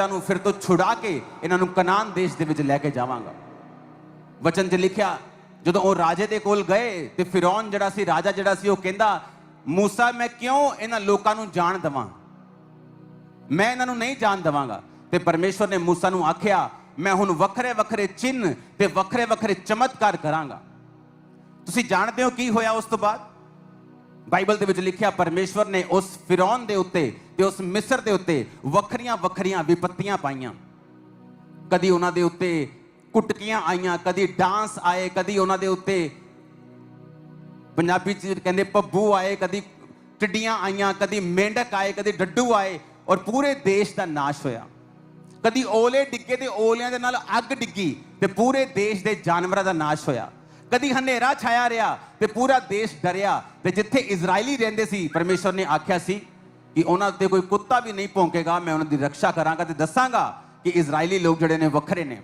ਨੂੰ ਫਿਰ ਤੋਂ ਛੁਡਾ ਕੇ ਇਹਨਾਂ ਨੂੰ ਕਨਾਨ ਦੇਸ਼ ਦੇ ਵਿੱਚ ਲੈ ਕੇ ਜਾਵਾਂਗਾ। ਵਚਨ 'ਚ ਲਿਖਿਆ ਜਦੋਂ ਉਹ ਰਾਜੇ ਦੇ ਕੋਲ ਗਏ ਤੇ ਫਿਰੌਨ ਜਿਹੜਾ ਸੀ, ਰਾਜਾ ਜਿਹੜਾ ਸੀ, ਉਹ ਕਹਿੰਦਾ ਮੂਸਾ ਮੈਂ ਕਿਉਂ ਇਹਨਾਂ ਲੋਕਾਂ ਨੂੰ ਜਾਣ ਦੇਵਾਂ, ਮੈਂ ਇਹਨਾਂ ਨੂੰ ਨਹੀਂ ਜਾਣ ਦੇਵਾਂਗਾ। ਤੇ ਪਰਮੇਸ਼ਵਰ ਨੇ ਮੂਸਾ ਨੂੰ ਆਖਿਆ ਮੈਂ ਹੁਣ ਵੱਖਰੇ ਵੱਖਰੇ ਚਿੰਨ੍ਹ ਤੇ ਵੱਖਰੇ ਵੱਖਰੇ ਚਮਤਕਾਰ ਕਰਾਂਗਾ। ਤੁਸੀਂ ਜਾਣਦੇ ਹੋ ਕੀ ਹੋਇਆ ਉਸ ਤੋਂ ਬਾਅਦ? ਬਾਈਬਲ ਦੇ ਵਿੱਚ ਲਿਖਿਆ ਪਰਮੇਸ਼ਵਰ ਨੇ ਉਸ ਫਿਰੌਨ ਦੇ ਉੱਤੇ ਤੇ ਉਸ ਮਿਸਰ ਦੇ ਉੱਤੇ ਵੱਖਰੀਆਂ ਵੱਖਰੀਆਂ ਵਿਪੱਤੀਆਂ ਪਾਈਆਂ। ਕਦੀ ਉਹਨਾਂ ਦੇ ਉੱਤੇ ਕੁਟਕੀਆਂ ਆਈਆਂ, ਕਦੀ ਡਾਂਸ ਆਏ, ਕਦੀ ਉਹਨਾਂ ਦੇ ਉੱਤੇ ਪੰਜਾਬੀ ਚ ਕਹਿੰਦੇ ਪੱਬੂ ਆਏ, ਕਦੀ ਟਿੱਡੀਆਂ ਆਈਆਂ, ਕਦੀ ਮੇਂਢਕ ਆਏ, ਕਦੀ ਡੱਡੂ ਆਏ ਔਰ ਪੂਰੇ ਦੇਸ਼ ਦਾ ਨਾਸ਼ ਹੋਇਆ। ਕਦੀ ਓਲੇ ਡਿੱਗੇ ਤੇ ਓਲਿਆਂ ਦੇ ਨਾਲ ਅੱਗ ਡਿੱਗੀ ਤੇ ਪੂਰੇ ਦੇਸ਼ ਦੇ ਜਾਨਵਰਾਂ ਦਾ ਨਾਸ਼ ਹੋਇਆ। ਕਦੀ ਹਨੇਰਾ ਛਾਇਆ ਰਿਹਾ ਤੇ ਪੂਰਾ ਦੇਸ਼ ਡਰਿਆ। ਤੇ ਜਿੱਥੇ ਇਜ਼ਰਾਈਲੀ ਰਹਿੰਦੇ ਸੀ ਪਰਮੇਸ਼ਵਰ ਨੇ ਆਖਿਆ ਸੀ ਕਿ ਉਹਨਾਂ ਉੱਤੇ ਕੋਈ ਕੁੱਤਾ ਵੀ ਨਹੀਂ ਭੌਂਕੇਗਾ, ਮੈਂ ਉਹਨਾਂ ਦੀ ਰੱਖਿਆ ਕਰਾਂਗਾ ਤੇ ਦੱਸਾਂਗਾ ਕਿ ਇਜ਼ਰਾਈਲੀ ਲੋਕ ਜਿਹੜੇ ਨੇ ਵੱਖਰੇ ਨੇ।